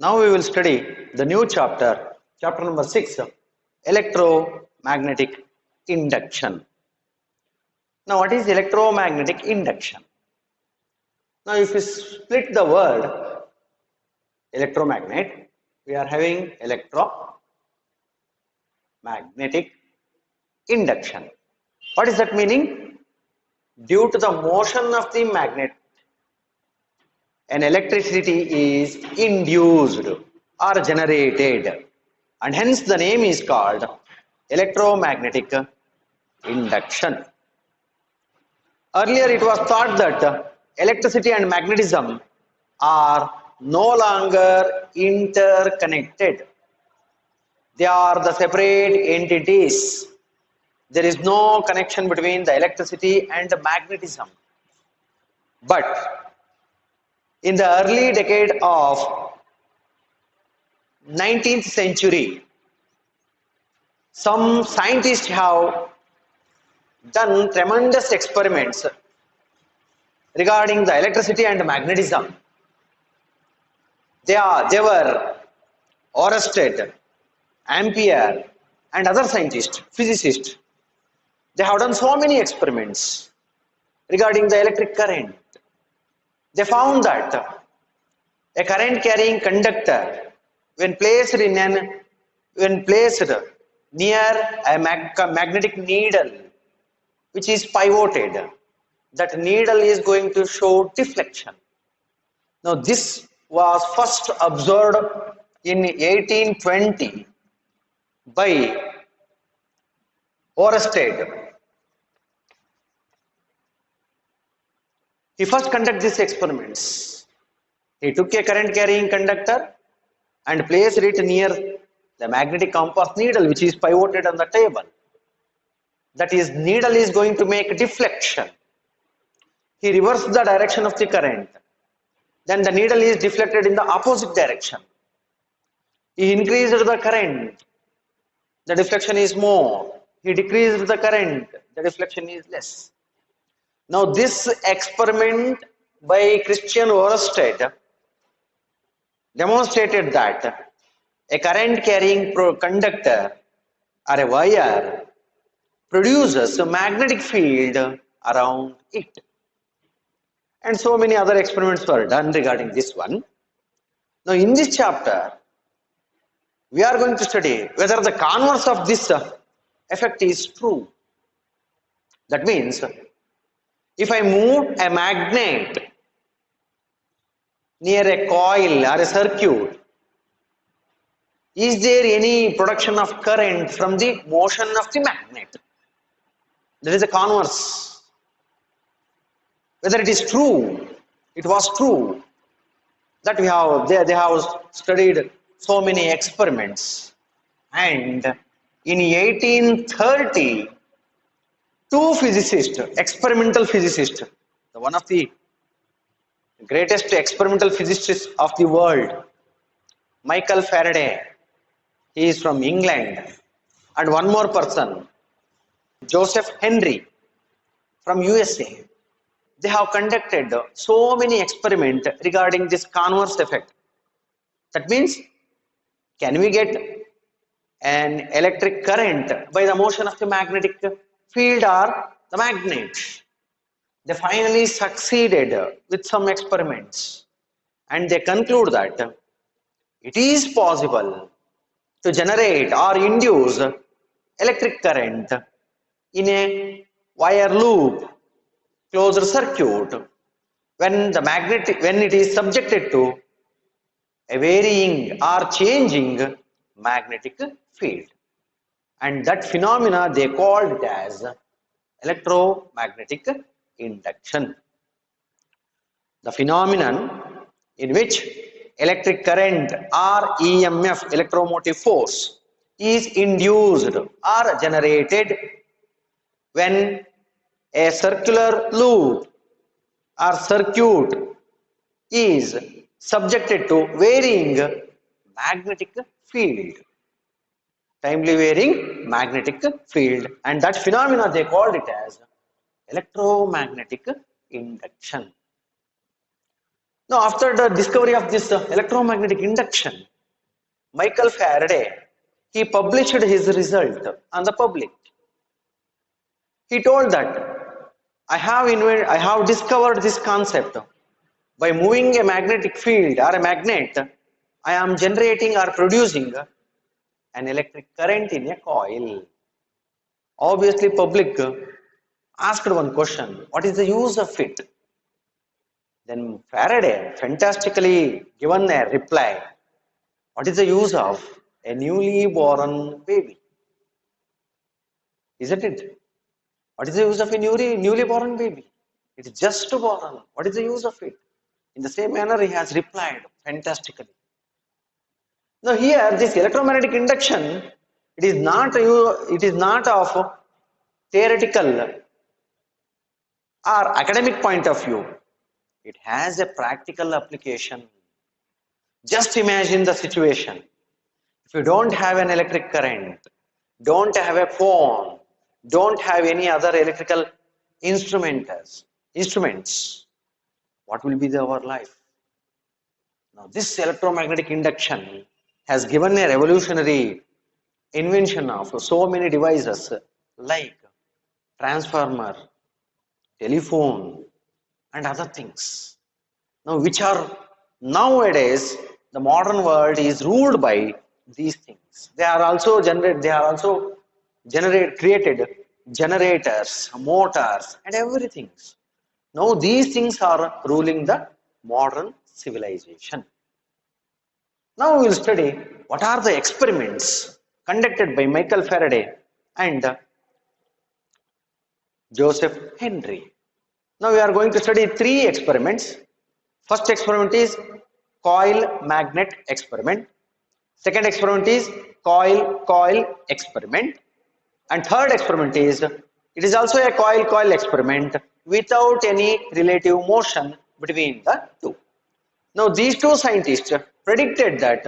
Now we will study the new chapter, chapter number 6, electromagnetic induction. Now, what is electromagnetic induction? Now, if we split the word electromagnet, we are having electromagnetic induction. What is that meaning? Due to the motion of the magnet, an electricity is induced or generated, and hence the name is called electromagnetic induction. Earlier it was thought that electricity and magnetism are no longer interconnected. They are the separate entities. There is no connection between the electricity and magnetism. But in the early decade of 19th century, some scientists have done tremendous experiments regarding the electricity and magnetism. They were Oersted, Ampere, and other scientists, physicists. They have done so many experiments regarding the electric current. They found that a current carrying conductor, when placed near a magnetic needle which is pivoted, that needle is going to show deflection. Now this was first observed in 1820 by Oersted. He first conducted these experiments. He took a current carrying conductor and placed it near the magnetic compass needle which is pivoted on the table. That is, needle is going to make deflection. He reversed the direction of the current. Then the needle is deflected in the opposite direction. He increased the current. The deflection is more. He decreased the current. The deflection is less. Now this experiment by Christian Oersted demonstrated that a current carrying conductor or a wire produces a magnetic field around it. And so many other experiments were done regarding this one. Now in this chapter, we are going to study whether the converse of this effect is true. That means, if I move a magnet near a coil or a circuit, is there any production of current from the motion of the magnet? There is a converse. Whether it is true, it was true that they have studied so many experiments, and in 1830, two physicists, experimental physicists, one of the greatest experimental physicists of the world, Michael Faraday, he is from England, and one more person, Joseph Henry from USA. They have conducted so many experiments regarding this converse effect. That means, can we get an electric current by the motion of the magnetic field or the magnet? They finally succeeded with some experiments, and they conclude that it is possible to generate or induce electric current in a wire loop closed circuit when it is subjected to a varying or changing magnetic field, and that phenomena they called it as electromagnetic induction. The phenomenon in which electric current or EMF, electromotive force, is induced or generated when a circular loop or circuit is subjected to varying magnetic field, timely varying magnetic field, and that phenomena they called it as electromagnetic induction. Now, after the discovery of this electromagnetic induction, Michael Faraday, he published his result on the public. He told that I have discovered this concept. By moving a magnetic field or a magnet, I am generating or producing an electric current in a coil. Obviously, public asked one question: what is the use of it? Then Faraday fantastically given a reply: what is the use of a newly born baby? Isn't it? What is the use of a newly born baby? It is just born. What is the use of it? In the same manner, he has replied fantastically. Now here, this electromagnetic induction, it is not of theoretical or academic point of view. It has a practical application. Just imagine the situation. If you don't have an electric current, don't have a phone, don't have any other electrical instruments, what will be our life? Now, this electromagnetic induction has given a revolutionary invention of so many devices like transformer, telephone, and other things. Now, which are nowadays the modern world is ruled by these things. They are also created generators, motors, and everything. Now, these things are ruling the modern civilization. Now we will study what are the experiments conducted by Michael Faraday and Joseph Henry. Now we are going to study 3 experiments. First experiment is coil magnet experiment. Second experiment is coil experiment. And third experiment is, it is also a coil experiment without any relative motion between the two. Now these 2 scientists predicted that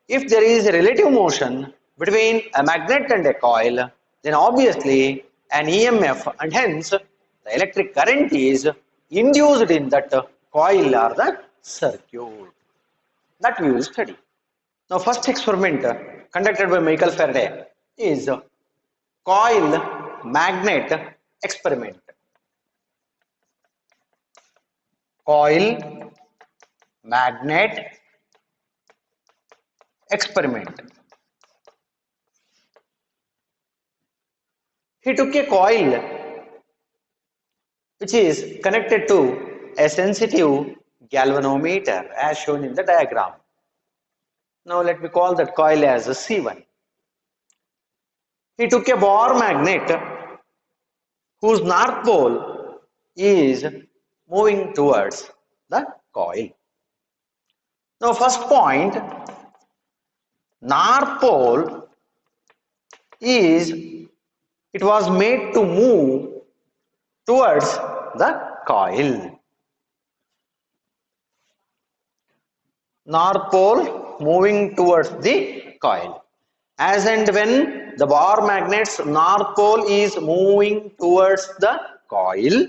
if there is a relative motion between a magnet and a coil, then obviously an EMF and hence the electric current is induced in that coil or the circuit. That we will study. Now first experiment conducted by Michael Faraday is coil magnet experiment. Coil magnet experiment. He took a coil which is connected to a sensitive galvanometer as shown in the diagram. Now let me call that coil as a C1. He took a bar magnet whose north pole is moving towards the coil. Now first point, north pole it was made to move towards the coil. North pole moving towards the coil. As and when the bar magnet's north pole is moving towards the coil,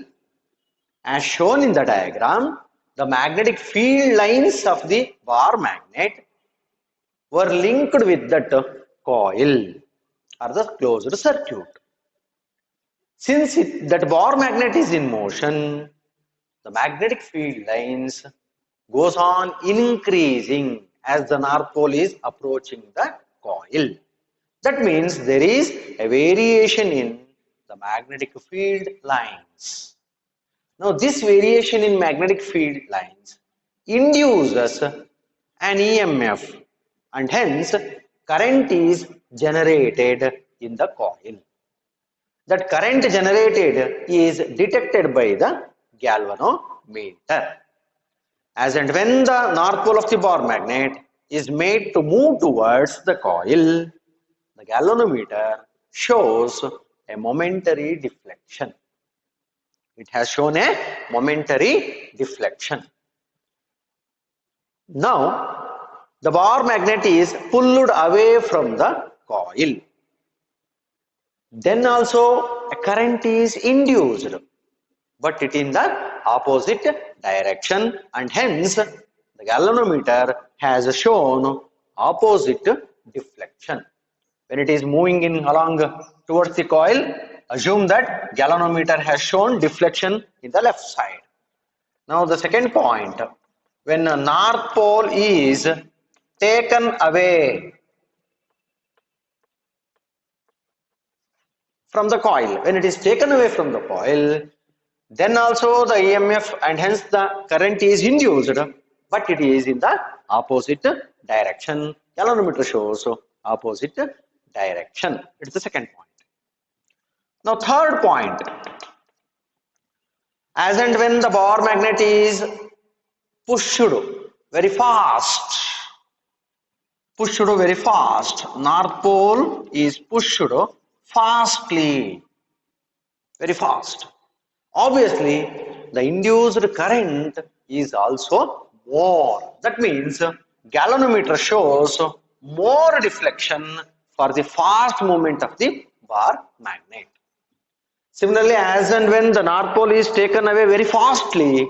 as shown in the diagram, the magnetic field lines of the bar magnet were linked with that coil or the closed circuit. Since that bar magnet is in motion, the magnetic field lines goes on increasing as the north pole is approaching the coil. That means there is a variation in the magnetic field lines. Now this variation in magnetic field lines induces an EMF and hence current is generated in the coil. That current generated is detected by the galvanometer. As and when the north pole of the bar magnet is made to move towards the coil, the galvanometer shows a momentary deflection. It has shown a momentary deflection. Now, the bar magnet is pulled away from the coil. Then also a current is induced, but it in the opposite direction, and hence the galvanometer has shown opposite deflection. When it is moving in along towards the coil, assume that galvanometer has shown deflection in the left side. Now the second point, when a north pole is taken away from the coil, when it is taken away from the coil, then also the EMF and hence the current is induced, but it is in the opposite direction. Galvanometer shows opposite direction. It's the second point. Now third point, as and when the bar magnet is pushed very fast, north pole is pushed fastly, very fast. Obviously, the induced current is also more. That means galvanometer shows more deflection for the fast movement of the bar magnet. Similarly, as and when the north pole is taken away very fastly,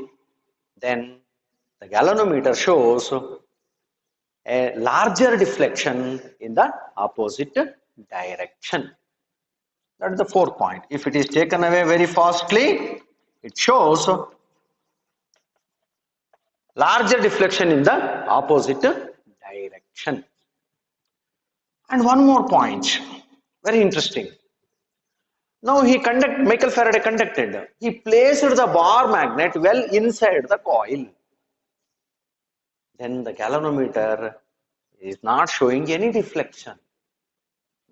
then the galvanometer shows a larger deflection in the opposite direction. That is the fourth point. If it is taken away very fastly, it shows larger deflection in the opposite direction. And one more point, very interesting. Now Michael Faraday conducted. He placed the bar magnet well inside the coil. Then the galvanometer is not showing any deflection.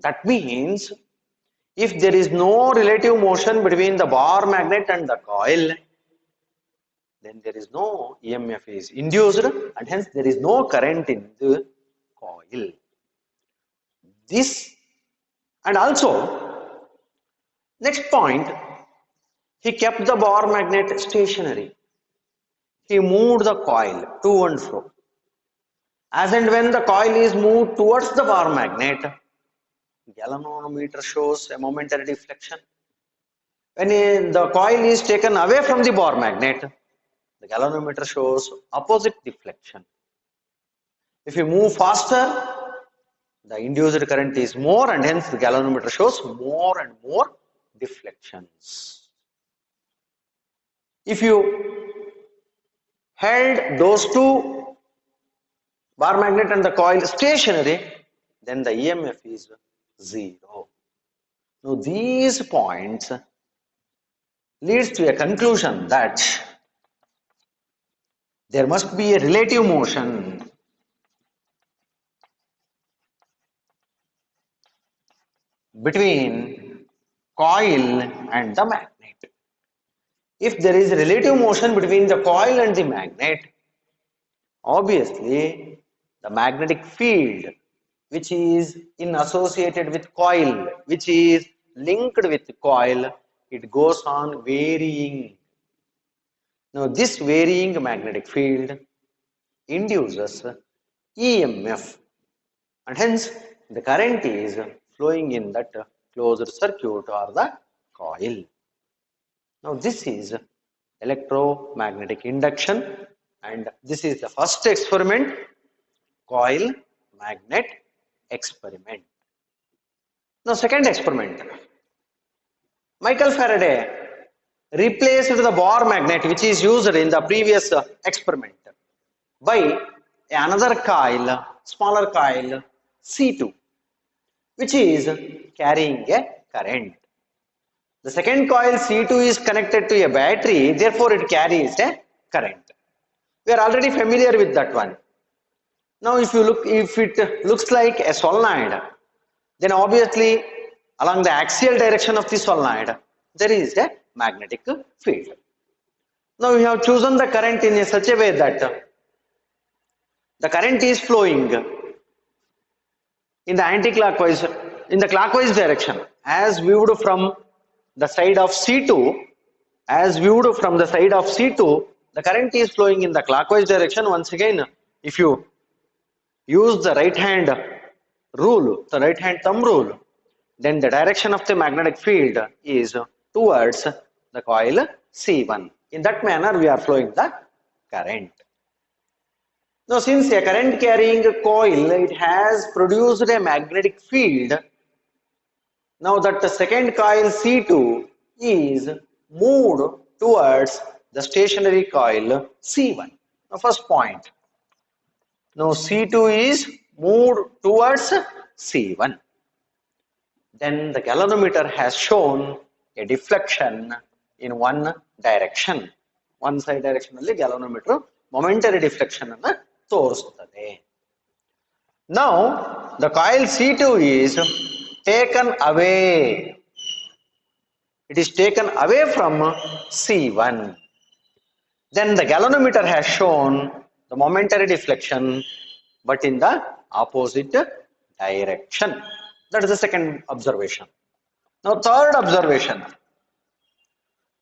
That means if there is no relative motion between the bar magnet and the coil, then there is no EMF is induced and hence there is no current in the coil. This and also next point, he kept the bar magnet stationary. He moved the coil to and fro. As and when the coil is moved towards the bar magnet, galvanometer shows a momentary deflection. When the coil is taken away from the bar magnet, the galvanometer shows opposite deflection. If you move faster, the induced current is more and hence the galvanometer shows more and more deflections. If you held those two, bar magnet and the coil, stationary, then the EMF is 0. Now these points leads to a conclusion that there must be a relative motion between coil and the magnet. If there is a relative motion between the coil and the magnet, obviously the magnetic field which is associated with coil, which is linked with coil, it goes on varying. Now this varying magnetic field induces EMF and hence the current is flowing in that closed circuit or the coil. Now this is electromagnetic induction and this is the first experiment, coil magnet experiment. Now second experiment, Michael Faraday replaced the bar magnet which is used in the previous experiment by another coil, smaller coil C2, which is carrying a current. The second coil C2 is connected to a battery, therefore it carries a current. We are already familiar with that one. Now if it looks like a solenoid, then obviously along the axial direction of the solenoid, there is a magnetic field. Now we have chosen the current in such a way that the current is flowing in the anti-clockwise, in the clockwise direction, as viewed from the side of C2, the current is flowing in the clockwise direction. Once again, if you use the right hand rule, the right hand thumb rule, then the direction of the magnetic field is towards the coil C1. In that manner, we are flowing the current. Now, since a current carrying a coil, it has produced a magnetic field. Now that the second coil C2 is moved towards the stationary coil C1. Now, first point. Now C2 is moved towards C1. Then the galvanometer has shown a deflection in one direction. One side direction alli galvanometer momentary deflection anna ತೋರಿಸುತ್ತದೆ. Now the coil C2 is taken away. It is taken away from C1. Then the galvanometer has shown the momentary deflection but in the opposite direction. That is the second observation. Now third observation.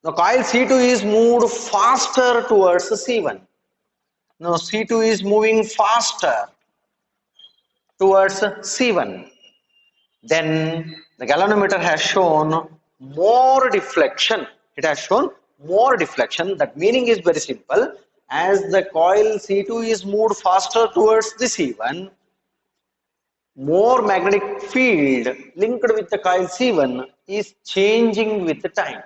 Now coil C2 is moved faster towards C1. Now C2 is moving faster towards C1. Then the galvanometer has shown more deflection. It has shown more deflection. That meaning is very simple. As the coil C2 is moved faster towards the C1, more magnetic field linked with the coil C1 is changing with the time.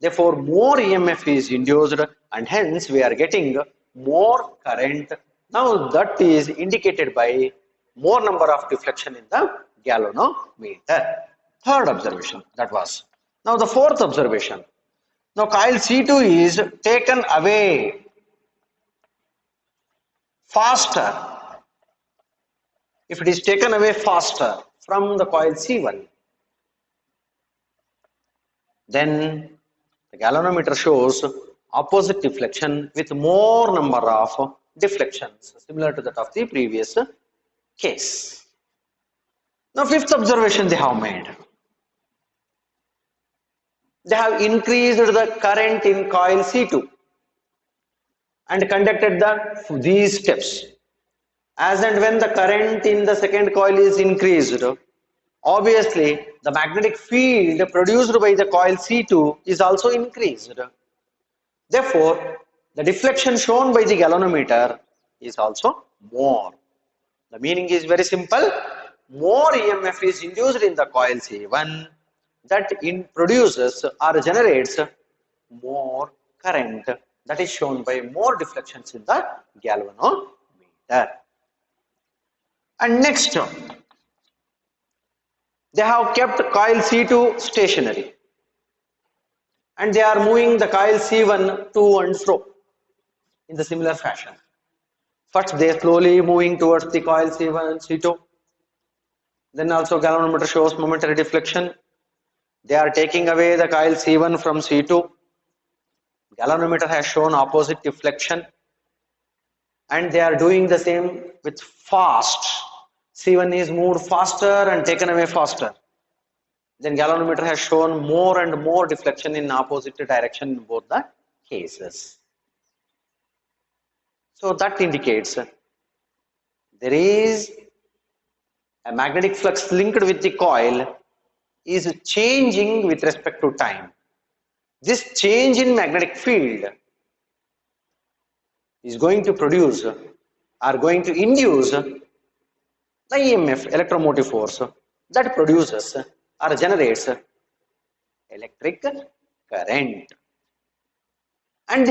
Therefore, more EMF is induced and hence we are getting more current. Now that is indicated by more number of deflection in the galvanometer. Third observation that was. Now the fourth observation. Now coil C2 is taken away faster. If it is taken away faster from the coil C1, then the galvanometer shows opposite deflection with more number of deflections similar to that of the previous case. Now fifth observation they have made. They have increased the current in coil C2 and conducted these steps. As and when the current in the second coil is increased, obviously the magnetic field produced by the coil C2 is also increased. Therefore, the deflection shown by the galvanometer is also more. The meaning is very simple. More EMF is induced in the coil C1 that produces or generates more current that is shown by more deflections in the galvanometer. And next, they have kept coil C2 stationary and they are moving the coil C1 to and fro in the similar fashion. First they are slowly moving towards the coil C1 and C2. Then also galvanometer shows momentary deflection. They are taking away the coil C1 from C2. Galvanometer has shown opposite deflection. And they are doing the same with fast. C1 is moved faster and taken away faster. Then galvanometer has shown more and more deflection in opposite direction in both the cases. So that indicates there is a magnetic flux linked with the coil is changing with respect to time. This change in magnetic field is going to produce or going to induce the EMF, electromotive force, that produces or generates electric current. And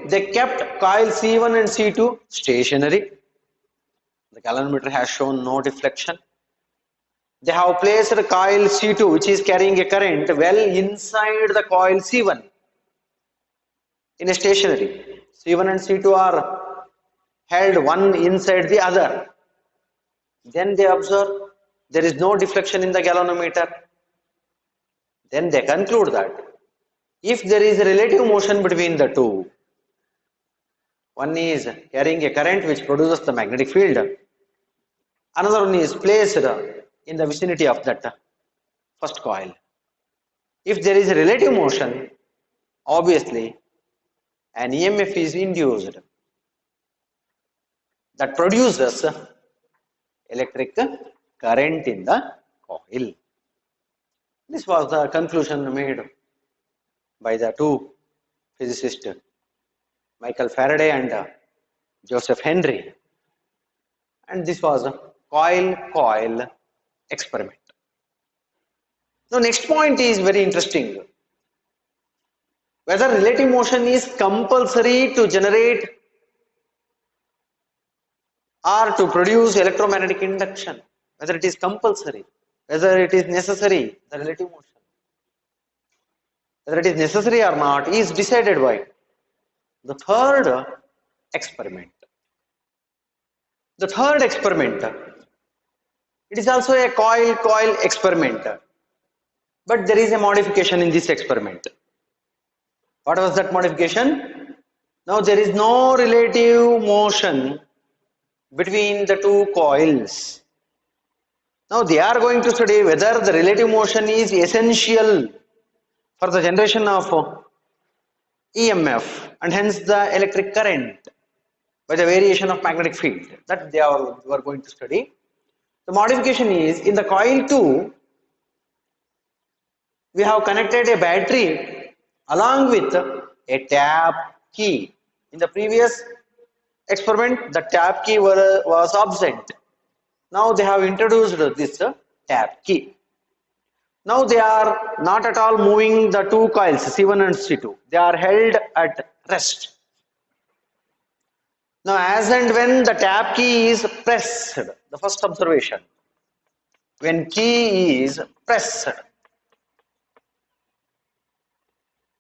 they kept coil C1 and C2 stationary. The galvanometer has shown no deflection. They have placed the coil C2 which is carrying a current well inside the coil C1 in a stationary. C1 and C2 are held one inside the other. Then they observe there is no deflection in the galvanometer. Then they conclude that if there is a relative motion between the two, one is carrying a current which produces the magnetic field, another one is placed in the vicinity of that first coil. If there is a relative motion, obviously an EMF is induced that produces electric current in the coil. This was the conclusion made by the two physicists. Michael Faraday and Joseph Henry. And this was a coil-coil experiment. Now, next point is very interesting. Whether relative motion is compulsory to generate or to produce electromagnetic induction. Whether it is compulsory, whether it is necessary, the relative motion. Whether it is necessary or not is decided by the third experiment. The third experiment, it is also a coil-coil experiment, but there is a modification in this experiment. What was that modification? Now there is no relative motion between the two coils. Now they are going to study whether the relative motion is essential for the generation of EMF and hence the electric current by the variation of magnetic field. That they are going to study. The modification is in the coil 2, we have connected a battery along with a tap key. In the previous experiment, the tap key was absent. Now they have introduced this tap key. Now they are not at all moving the two coils C1 and C2. They are held at rest. Now as and when the tap key is pressed, the first observation, when key is pressed,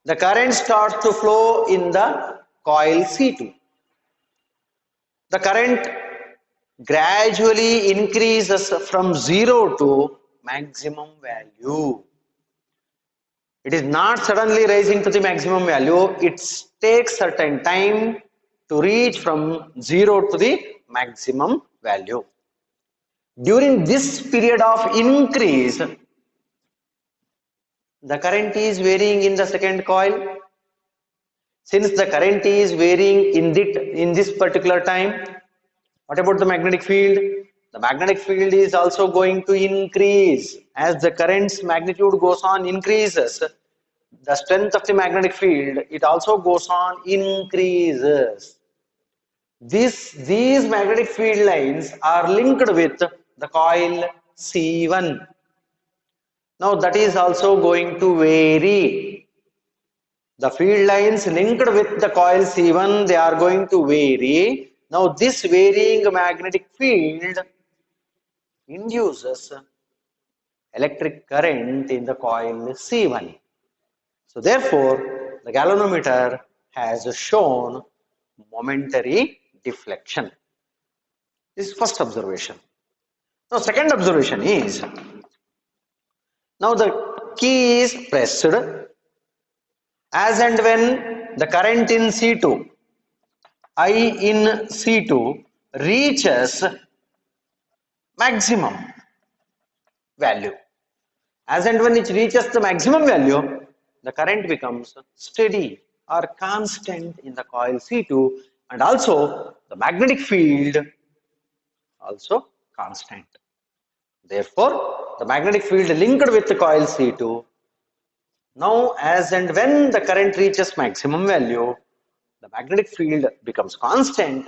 the current starts to flow in the coil C2. The current gradually increases from 0 to maximum value. It is not suddenly rising to the maximum value. It takes certain time to reach from 0 to the maximum value. During this period of increase, the current is varying in the second coil. Since the current is varying in this particular time, what about the magnetic field? The magnetic field is also going to increase. As the current's magnitude goes on increases, the strength of the magnetic field, it also goes on increases. These magnetic field lines are linked with the coil C1. Now that is also going to vary. The field lines linked with the coil C1, they are going to vary. Now this varying magnetic field induces electric current in the coil C1. So therefore, the galvanometer has shown momentary deflection. This is first observation. Now second observation is, now the key is pressed as and when the current in C2, I in C2 reaches maximum value. As and when it reaches the maximum value, the current becomes steady or constant in the coil C2, and also the magnetic field also constant. Therefore, the magnetic field linked with the coil C2, now as and when the current reaches maximum value, the magnetic field becomes constant.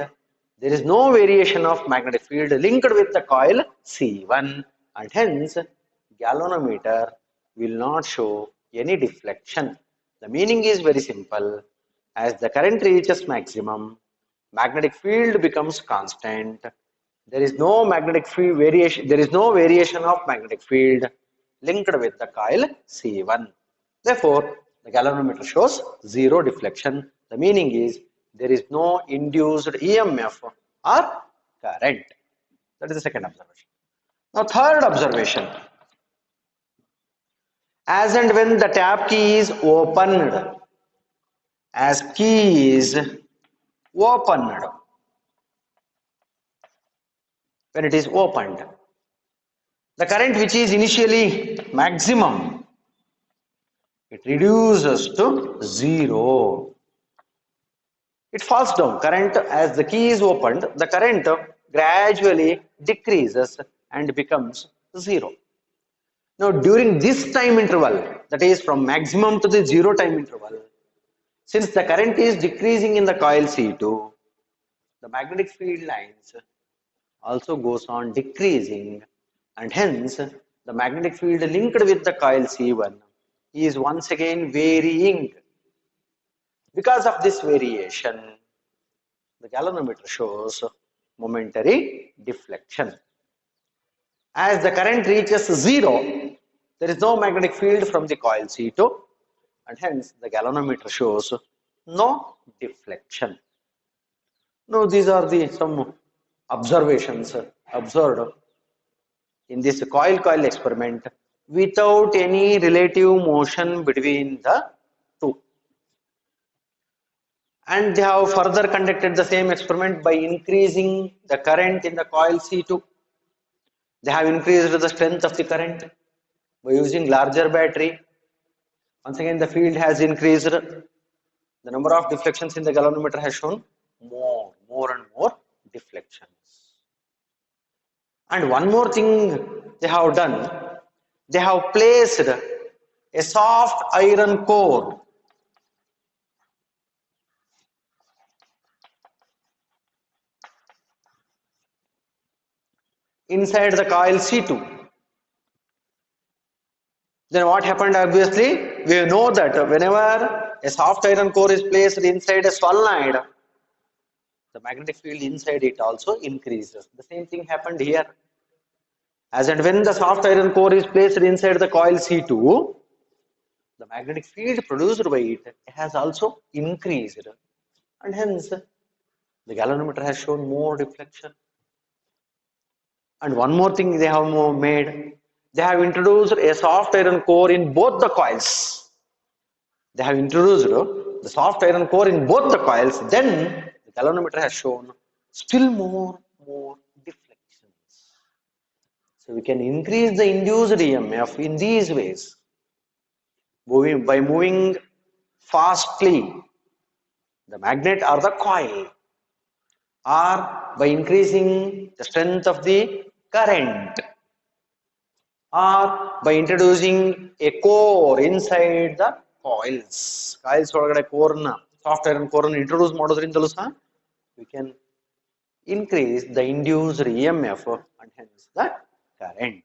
There is no variation of magnetic field linked with the coil C1, and hence galvanometer will not show any deflection. The meaning is very simple. As the current reaches maximum, magnetic field becomes constant. There is no magnetic field variation. There is no variation of magnetic field linked with the coil C1. Therefore, the galvanometer shows zero deflection. The meaning is there is no induced EMF or current. That is the second observation. Now, third observation. As and when the tap key is opened, as key is opened, when it is opened, the current which is initially maximum, it reduces to 0. It falls down. Current, as the key is opened, the current gradually decreases and becomes 0. Now during this time interval, that is from maximum to the 0 time interval, Since the current is decreasing in the coil C2, the magnetic field lines also goes on decreasing, and hence the magnetic field linked with the coil C1 is once again varying. Because of this variation, the galvanometer shows momentary deflection. As the current reaches zero, there is no magnetic field from the coil C2, and hence the galvanometer shows no deflection. Now these are the some observations observed in this coil-coil experiment without any relative motion between the two. And they have further conducted the same experiment by increasing the current in the coil C2. They have increased the strength of the current by using larger battery. Once again, the field has increased. The number of deflections in the galvanometer has shown more and more deflections. And one more thing they have done, they have placed a soft iron core inside the coil C2. Then what happened? Obviously, we know that whenever a soft iron core is placed inside a solenoid, the magnetic field inside it also increases. The same thing happened here. As and when the soft iron core is placed inside the coil C2, the magnetic field produced by it has also increased, and hence the galvanometer has shown more deflection. And one more thing they have made, they have introduced a soft iron core in both the coils. They have introduced the soft iron core in both the coils, then the galvanometer has shown still more deflections. So we can increase the induced EMF in these ways. By moving fastly the magnet or the coil, or by increasing the strength of the current, or by introducing a core inside the coils. Coils ಒಳಗಡೆ core na soft iron core na introduce ಮಾಡೋದ್ರಿಂದಲೂ ಸಹ we can increase the induced EMF and hence the current.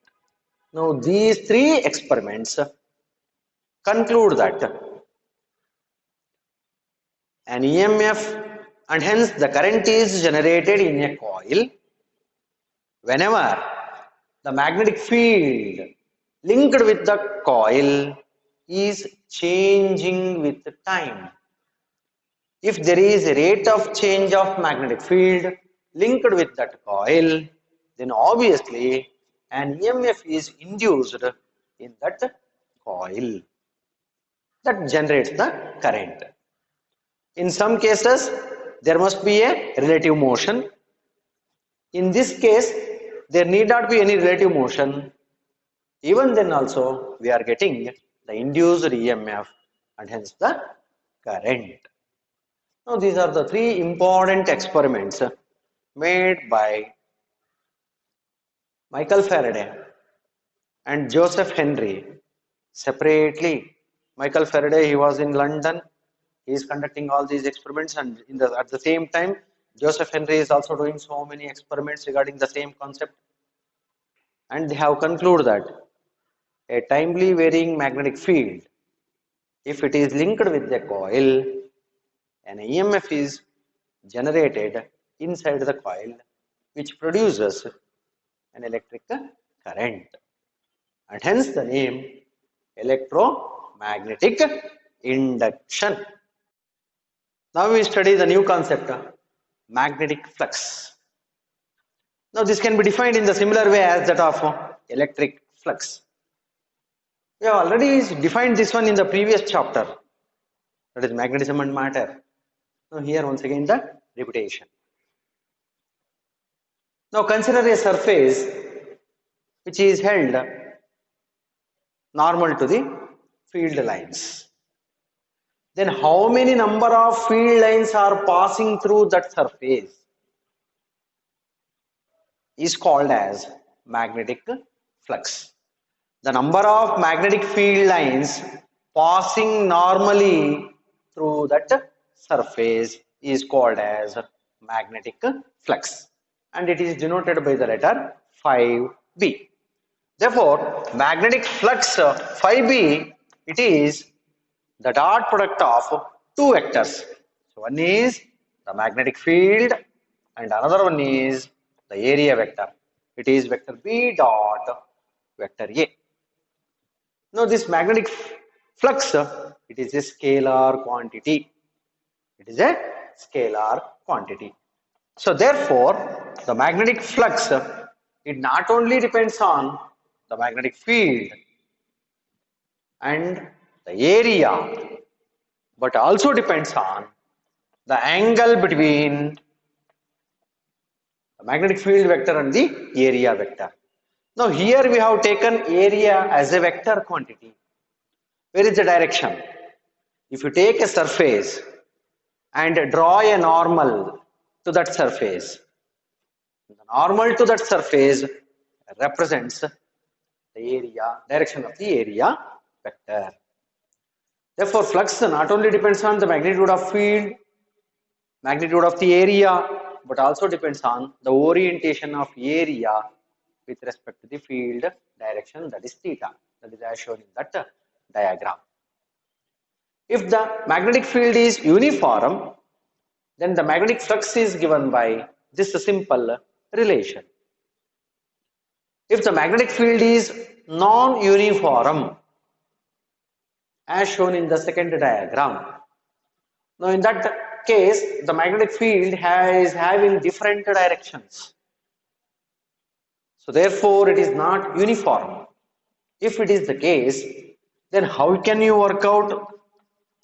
Now these three experiments conclude that an EMF and hence the current is generated in a coil whenever the magnetic field linked with the coil is changing with time. If there is a rate of change of magnetic field linked with that coil, then obviously an EMF is induced in that coil that generates the current. In some cases, there must be a relative motion. In this case, there need not be any relative motion. Even then also, we are getting the induced EMF and hence the current. Now, these are the three important experiments made by Michael Faraday and Joseph Henry separately. Michael Faraday, he was in London. He is conducting all these experiments, and at the same time, Joseph Henry is also doing so many experiments regarding the same concept. And they have concluded that a timely varying magnetic field, if it is linked with the coil, an EMF is generated inside the coil, which produces an electric current, and hence the name electromagnetic induction. Now we study the new concept, magnetic flux. Now this can be defined in the similar way as that of electric flux. We have already defined this one in the previous chapter, that is magnetism and matter. Now here once again the repetition. Now consider a surface which is held normal to the field lines. Then how many number of field lines are passing through that surface is called as magnetic flux. The number of magnetic field lines passing normally through that surface is called as magnetic flux, and it is denoted by the letter 5B. Therefore, magnetic flux 5B, it is the dot product of two vectors. So one is the magnetic field and another one is the area vector. It is vector B dot vector A. Now this magnetic flux, it is a scalar quantity. It is a scalar quantity. So therefore, the magnetic flux, it not only depends on the magnetic field and the area, but also depends on the angle between the magnetic field vector and the area vector. Now here we have taken area as a vector quantity. Where is the direction? If you take a surface and draw a normal to that surface, the normal to that surface represents the area, direction of the area vector. Therefore, flux not only depends on the magnitude of field, magnitude of the area, but also depends on the orientation of area with respect to the field direction, that is theta, that is as shown in that diagram. If the magnetic field is uniform, then the magnetic flux is given by this simple relation. If the magnetic field is non-uniform, as shown in the second diagram, now in that case, the magnetic field is having different directions. So therefore, it is not uniform. If it is the case, then how can you work out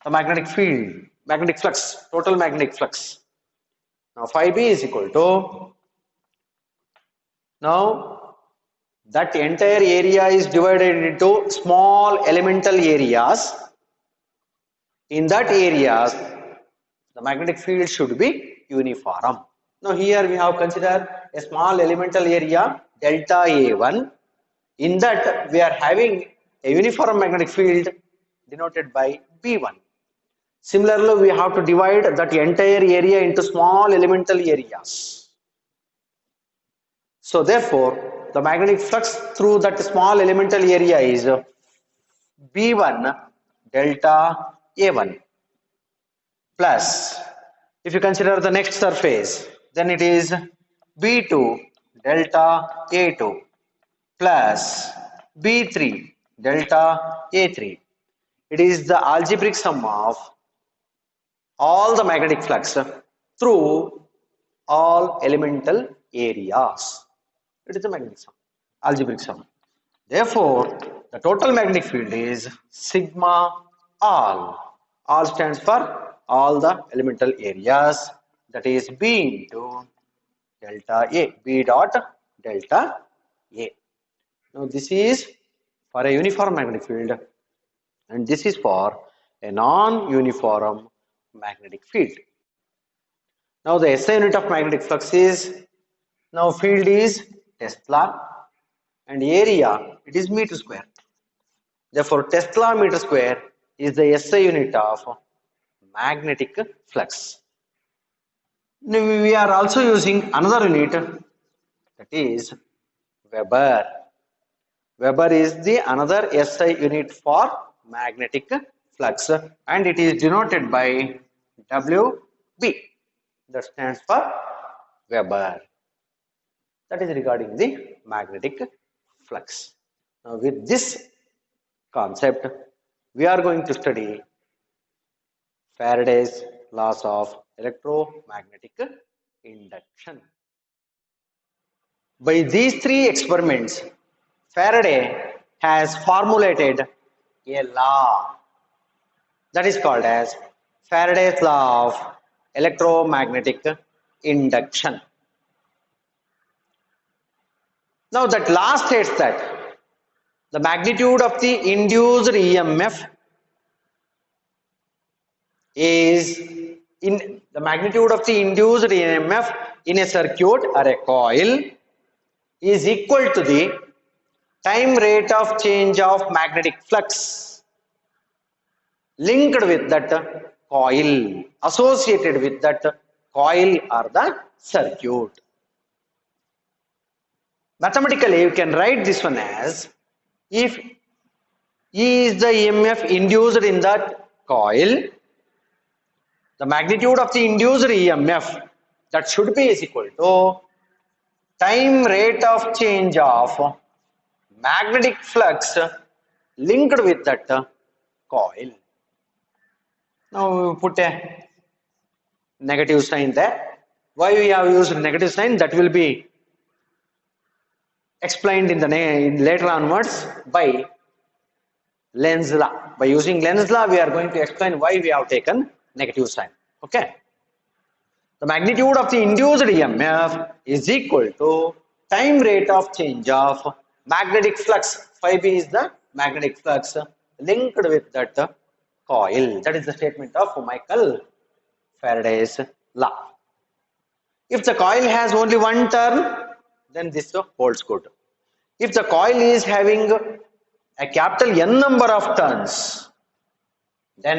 the magnetic field, magnetic flux, total magnetic flux? Now phi B is equal to, now that entire area is divided into small elemental areas. In that areas, the magnetic field should be uniform. Now here we have considered a small elemental area delta A1. In that we are having a uniform magnetic field denoted by B1. Similarly, we have to divide that entire area into small elemental areas. So therefore, the magnetic flux through that small elemental area is B1 delta A1 plus, if you consider the next surface, then it is B2 delta A2 plus B3 delta A3. It is the algebraic sum of all the magnetic flux through all elemental areas. It is the magnetic sum, algebraic sum. Therefore, the total magnetic field is sigma all. All stands for all the elemental areas, that is B into delta A, B dot delta A. Now this is for a uniform magnetic field and this is for a non-uniform magnetic field. Now the SI unit of magnetic flux is, now field is Tesla and area, it is meter square. Therefore, Tesla meter square is the SI unit of magnetic flux. Now, we are also using another unit, that is Weber. Weber is the another SI unit for magnetic flux and it is denoted by WB. That stands for Weber. That is regarding the magnetic flux. Now with this concept, we are going to study Faraday's laws of electromagnetic induction. By these three experiments, Faraday has formulated a law that is called as Faraday's law of electromagnetic induction. Now that law states that the magnitude of the induced EMF is in the magnitude of the induced EMF in a circuit or a coil is equal to the time rate of change of magnetic flux linked with that coil associated with that coil or the circuit. Mathematically, you can write this one as if E is the EMF induced in that coil, the magnitude of the induced EMF that should be is equal to time rate of change of magnetic flux linked with that coil. Now we put a negative sign there. Why we have used negative sign, that will be explained in the later onwards by Lenz law. By using Lenz law, we are going to explain why we have taken negative sign. Okay. The magnitude of the induced EMF is equal to time rate of change of magnetic flux. Phi B is the magnetic flux linked with that coil. That is the statement of Michael Faraday's law. If the coil has only one turn, then this holds good. If the coil is having a capital N number of turns, then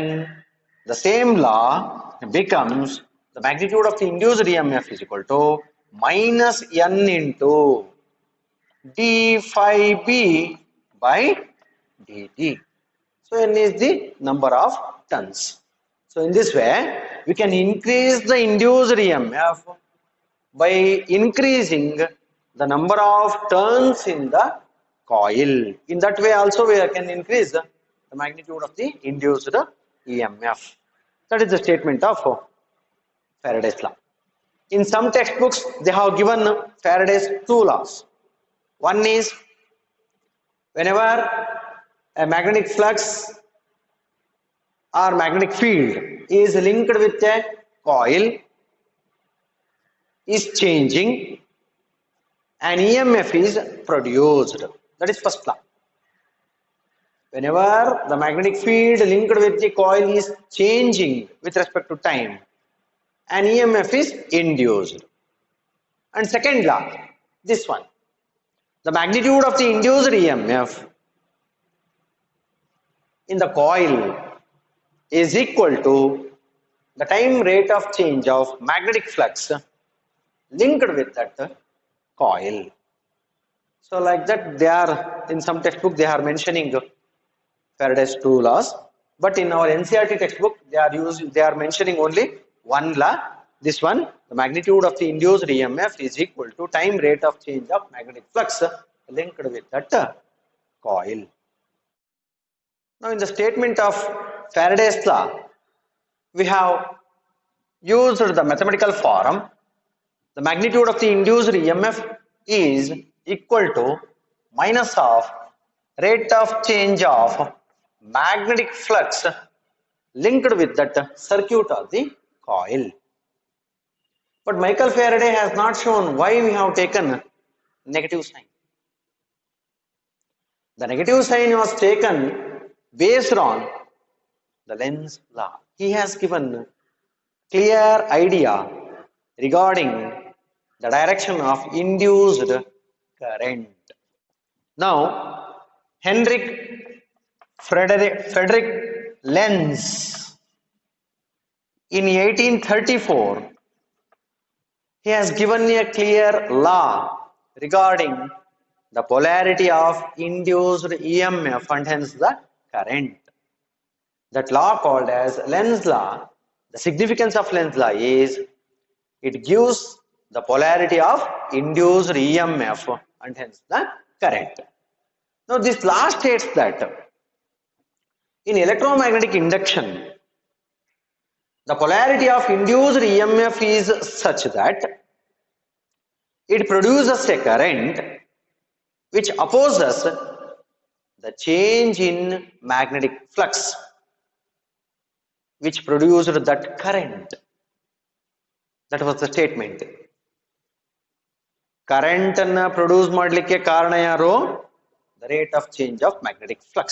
the same law becomes the magnitude of the induced EMF is equal to minus N into d phi B by dt. So N is the number of turns. So in this way, we can increase the induced EMF by increasing the number of turns in the coil. In that way also we can increase the magnitude of the induced EMF. That is the statement of Faraday's law. In some textbooks they have given Faraday's two laws. One is whenever a magnetic flux or magnetic field is linked with a coil is changing, an EMF is produced. That is first law. Whenever the magnetic field linked with the coil is changing with respect to time, an EMF is induced. And second law, this one, the magnitude of the induced EMF in the coil is equal to the time rate of change of magnetic flux linked with that coil. So like that, they are in some textbook they are mentioning Faraday's two laws, but in our NCERT textbook they are mentioning only one law. This one, the magnitude of the induced EMF is equal to time rate of change of magnetic flux linked with that coil. Now in the statement of Faraday's law, we have used the mathematical form. The magnitude of the induced EMF is equal to minus of rate of change of magnetic flux linked with that circuit of the coil. But Michael Faraday has not shown why we have taken negative sign. The negative sign was taken based on the Lenz law. He has given clear idea regarding the direction of induced current. Now, Frederick Lenz in 1834, he has given a clear law regarding the polarity of induced EMF and hence the current. That law called as Lenz law, the significance of Lenz law is it gives the polarity of induced EMF and hence the current. Now this law states that in electromagnetic induction, the polarity of induced EMF is such that it produces a current which opposes the change in magnetic flux which produced that current. That was the statement. Current ಅನ್ನು produce ಮಾಡಲಿಕ್ಕೆ ಕಾರಣ ಯಾರು? The rate of change of magnetic flux.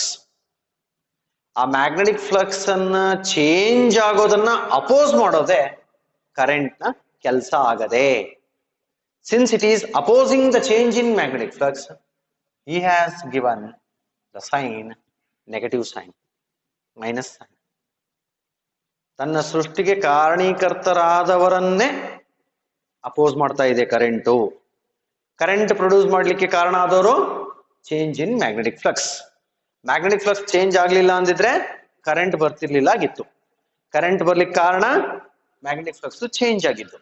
ಆ magnetic flux ಅನ್ನ change ಆಗೋದನ್ನ oppose ಮಾಡೋದೇ current ನ ಕೆಲಸ ಆಗದೆ. Since it is opposing the change in magnetic flux, he has given the sign negative sign, minus sign. ತನ್ನ ಸೃಷ್ಟಿಗೆ ಕಾರಣೀಕರ್ತರಾದವರನ್ನೇ ಅಪೋಸ್ ಮಾಡ್ತಾ ಇದೆ ಕರೆಂಟು. ಕರೆಂಟ್ ಪ್ರೊಡ್ಯೂಸ್ ಮಾಡ್ಲಿಕ್ಕೆ ಕಾರಣ ಆದವರು change in magnetic flux. Magnetic flux change ಆಗ್ಲಿಲ್ಲ ಅಂದಿದ್ರೆ ಕರೆಂಟ್ ಬರ್ತಿರ್ಲಿಲ್ಲ ಆಗಿತ್ತು. ಕರೆಂಟ್ ಬರ್ಲಿಕ್ಕೆ ಕಾರಣ ಮ್ಯಾಗ್ನೆಟಿಕ್ ಫ್ಲಕ್ಸ್ ಚೇಂಜ್ ಆಗಿದ್ದು.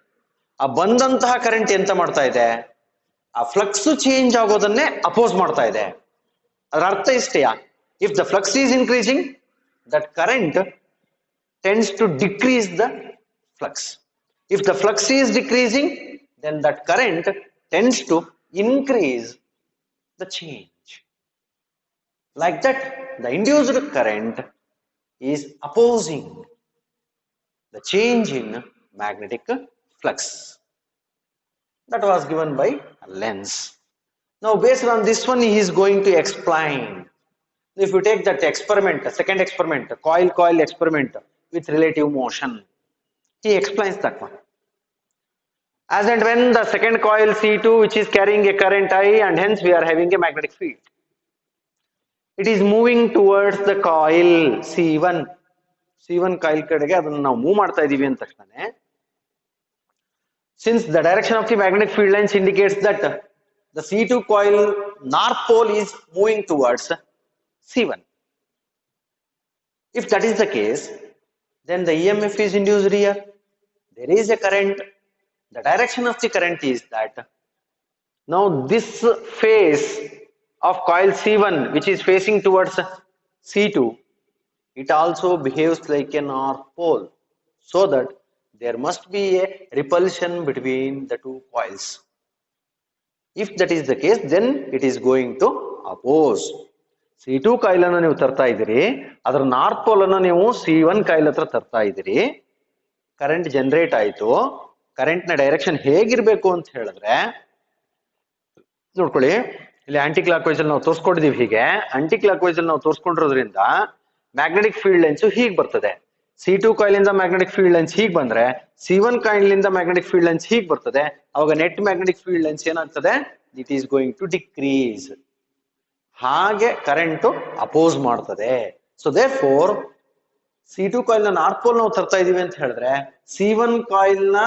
ಆ ಬಂದಂತಹ ಕರೆಂಟ್ ಎಂತ ಮಾಡ್ತಾ ಇದೆ, ಆ ಫ್ಲಕ್ಸ್ ಚೇಂಜ್ ಆಗೋದನ್ನೇ ಅಪೋಸ್ ಮಾಡ್ತಾ ಇದೆ. ಅದರ ಅರ್ಥ ಇಷ್ಟೇಯಾ, if the flux is increasing that current tends to decrease the flux. If the flux is decreasing, then that current tends to increase the change. Like that, the induced current is opposing the change in magnetic flux. That was given by Lenz. Now, based on this one, he is going to explain. If you take that experiment, second experiment, coil experiment with relative motion, he explains that one. As and when the second coil C2, which is carrying a current I, and hence we are having a magnetic field, it is moving towards the coil C1. C1 coil ಕಡೆಗೆ ಅದನ್ನು ನಾವು move ಮಾಡ್ತಾ ಇದೀವಿ ಅಂತ ತಕ್ಷಣ, since the direction of the magnetic field lines indicates that the C2 coil north pole is moving towards C1. If that is the case, then the EMF is induced here. There is a current. The direction of the current is that now this face of coil C1, which is facing towards C2, it also behaves like a north pole, so that there must be a repulsion between the two coils. If that is the case, then it is going to oppose. C2 coil ಅನ್ನು ನೀವು ತರ್ತಾ ಇದ್ದೀರಿ, ಅದರ north pole ಅನ್ನು ನೀವು C1 coil ಹತ್ರ ತರ್ತಾ ಇದ್ದೀರಿ, ಕರೆಂಟ್ ಜನರೇಟ್ ಆಯ್ತು. ಕರೆಂಟ್ ನ ಡೈರೆಕ್ಷನ್ ಹೇಗಿರ್ಬೇಕು ಅಂತ ಹೇಳಿದ್ರೆ, ನೋಡ್ಕೊಳ್ಳಿ, ಇಲ್ಲಿ ಆಂಟಿ ಕ್ಲಾಕ್ ವೈಸ್ ಅಲ್ಲಿ ನಾವು ತೋರಿಸ್ಕೊಂಡಿದೀವಿ. ಹೀಗೆ ಆಂಟಿ ಕ್ಲಾಕ್ ವೈಸ್ ಅಲ್ಲಿ ನಾವು ತೋರಿಸ್ಕೊಂಡಿರೋದ್ರಿಂದ ಮ್ಯಾಗ್ನೆಟಿಕ್ ಫೀಲ್ಡ್ ಲೈನ್ಸ್ ಹೀಗೆ ಬರ್ತದೆ. C2 ಕಾಯಿಲ್ ಇಂದ ಮ್ಯಾಗ್ನೆಟಿಕ್ ಫೀಲ್ಡ್ ಲೈನ್ಸ್ ಹೀಗೆ ಬಂದ್ರೆ C1 ಕಾಯಿಲ್ ಇಂದ ಮ್ಯಾಗ್ನೆಟಿಕ್ ಫೀಲ್ಡ್ ಲೈನ್ಸ್ ಹೀಗೆ ಬರ್ತದೆ. ಅವಾಗ ನೆಟ್ ಮ್ಯಾಗ್ನೆಟಿಕ್ ಫೀಲ್ಡ್ ಲೈನ್ಸ್ ಏನಾಗ್ತದೆ, it is going to decrease. ಹಾಗೆ ಕರೆಂಟ್ ಅಪೋಸ್ ಮಾಡ್ತದೆ. So therefore C2 coil ನ ನಾರ್ತ್ ಪೋಲ್ ನಾವು ತರ್ತಾ ಇದೀವಿ ಅಂತ ಹೇಳಿದ್ರೆ, C1 ಕಾಯಿಲ್ ನ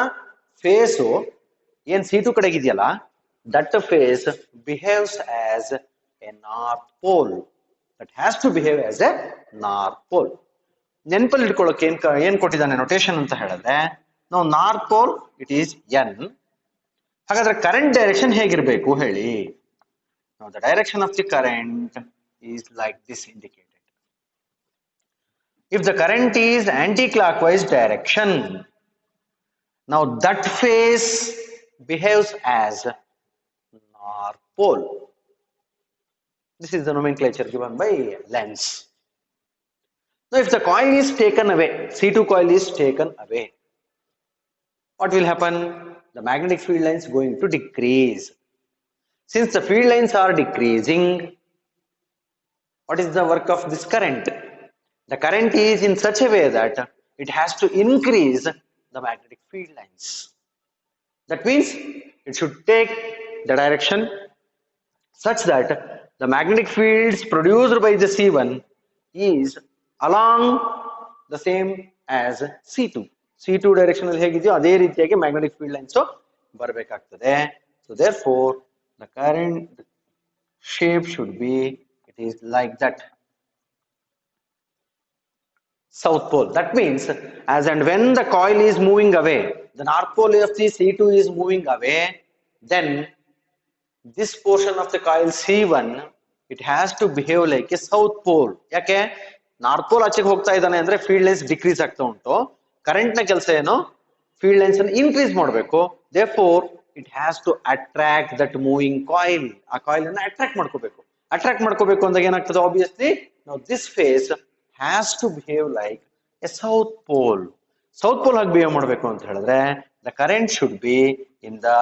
ಫೇಸು ಏನ್ C2 ಕಡೆಗೆ ಇದೆಯಲ್ಲ, that face behaves as a north pole. That has to behave as a north pole. ನೆನಪಲ್ಲಿ ಇಟ್ಕೊಳ್ಳೋಕೆ ಏನ್ ಕೊಟ್ಟಿದ್ದಾನೆ ನೊಟೇಶನ್ ಅಂತ ಹೇಳಿದ್ರೆ, ನಾವು north pole it is N. ಹಾಗಾದ್ರೆ ಕರೆಂಟ್ ಡೈರೆಕ್ಷನ್ ಹೇಗಿರ್ಬೇಕು ಹೇಳಿ. Now the direction of the current is like this indicated. If the current is anti-clockwise direction, now that phase behaves as north pole. This is the nomenclature given by Lenz. Now if the coil is taken away, C2 coil is taken away, what will happen? The magnetic field lines going to decrease. Since the field lines are decreasing, what is the work of this current? The current is in such a way that it has to increase the magnetic field lines. That means it should take the direction such that the magnetic fields produced by the C1 is along the same as C2. C2 direction ಅಲ್ಲಿ ಹೇಗಿದೆಯೋ ಅದೇ ರೀತಿಯಾಗಿ magnetic field lines ಬರಬೇಕಾಗ್ತದೆ. So therefore the current shape should be, it is like that, south pole. That means as and when the coil is moving away, the north pole of the C2 is moving away, then this portion of the coil C1 it has to behave like a south pole. ಯಾಕೆ north pole ಆಚೆಗೆ ಹೋಗ್ತಾ ಇದ್ದಾನೆ ಅಂದ್ರೆ field lines decrease ಆಗ್ತಾ ಉಂಟು. Current ನ ಕೆಲಸ ಏನು, ಫೀಲ್ಡ್ ಲೈನ್ಸ್ ಅನ್ನು ಇನ್ಕ್ರೀಸ್ ಮಾಡಬೇಕು. therefore it has to attract that moving coil. ಆ ಕಾಯಿಲ್ ಅನ್ನ ಅಟ್ರಾಕ್ಟ್ ಮಾಡ್ಕೋಬೇಕು. ಅಟ್ರಾಕ್ಟ್ ಮಾಡ್ಕೋಬೇಕು ಅಂದಾಗ ಏನಾಗ್ತದೆ, obviously now this phase has to behave like a south pole. South pole ಆಗಿ ಬಿಹೇವ್ ಮಾಡಬೇಕು ಅಂತ ಹೇಳಿದ್ರೆ the current should be in the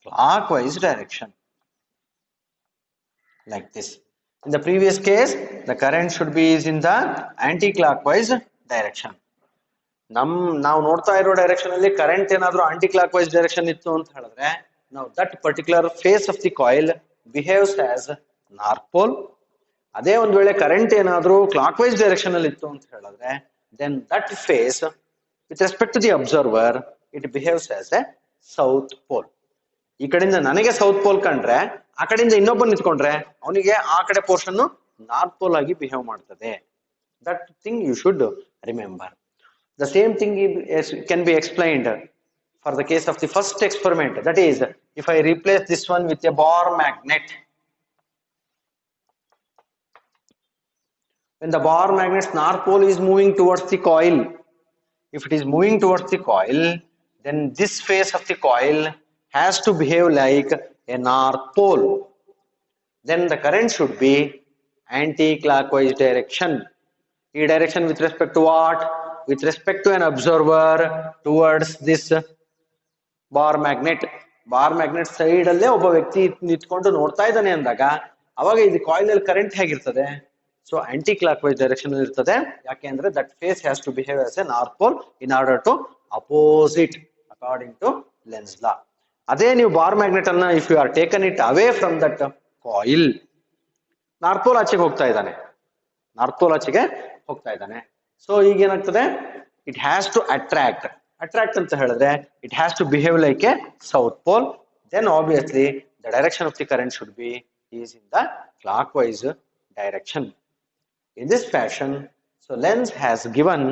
clockwise direction, like this. In the previous case, the current should be in the anti-clockwise direction. ನಾವು ನೋಡ್ತಾ ಇರೋ direction ಅಲ್ಲಿ current ಏನಾದ್ರೂ aunty clock wise direction ಇತ್ತು ಅಂತ ಹೇಳಿದ್ರೆ, ನಾವು that particular face of the coil behaves as north pole. ಅದೇ ಒಂದ್ ವೇಳೆ ಕರೆಂಟ್ ಏನಾದ್ರೂ ಕ್ಲಾಕ್ ವೈಸ್ ಡೈರೆಕ್ಷನ್ ಅಲ್ಲಿ ಇತ್ತು ಅಂತ ಹೇಳಿದ್ರೆ, then that face with respect to the observer, it behaves as a south pole. ಈ ಕಡೆಯಿಂದ ನನಗೆ ಸೌತ್ ಪೋಲ್ ಕಂಡ್ರೆ ಆ ಕಡೆಯಿಂದ ಇನ್ನೊಬ್ಬ ನಿಂತ್ಕೊಂಡ್ರೆ ಅವನಿಗೆ ಆ ಕಡೆ ಪೋರ್ಷನ್ ನಾರ್ತ್ ಪೋಲ್ ಆಗಿ ಬಿಹೇವ್ ಮಾಡ್ತದೆ. That thing you should remember. The same thing can be explained for the case of the first experiment. That is, if I replace this one with a bar magnet, when the bar magnet's north pole is moving towards the coil, if it is moving towards the coil, then this face of the coil has to behave like a north pole. Then the current should be anti-clockwise direction. E direction with respect to what? With respect to an observer towards this bar magnet. Bar magnet side ಅಲ್ಲೇ ಒಬ್ಬ ವ್ಯಕ್ತಿ ನಿಂತ್ಕೊಂಡು ನೋಡ್ತಾ ಇದ್ದಾನೆ ಅಂದಾಗ ಅವಾಗ ಇದು coil ಅಲ್ಲಿ ಕರೆಂಟ್ ಹೇಗಿರ್ತದೆ? So anticlockwise direction ಇರ್ತದೆ. ಯಾಕೆ ಅಂದ್ರೆ that face has to behave as a north pole in order to opposite according to Lenz law. ಅದೇ ನೀವು ಬಾರ್ ಮ್ಯಾಗ್ನೆಟ್ ಅನ್ನ if you are taken it away from that coil, north pole ಆಚೆಗೆ ಹೋಗ್ತಾ ಇದ್ದಾನೆ, north pole ಆಚೆಗೆ ಹೋಗ್ತಾ ಇದ್ದಾನೆ. So ಈಗ ಏನಾಗ್ತದೆ? ಇಟ್ ಹ್ಯಾಸ್ ಟು ಅಟ್ರಾಕ್ಟ್ ಅಂತ ಹೇಳಿದ್ರೆ it has to behave like a south pole. Then obviously the direction of the current should be is in the clockwise direction. In this fashion, so Lenz has given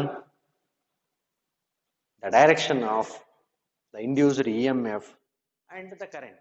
the direction of the induced EMF and the current.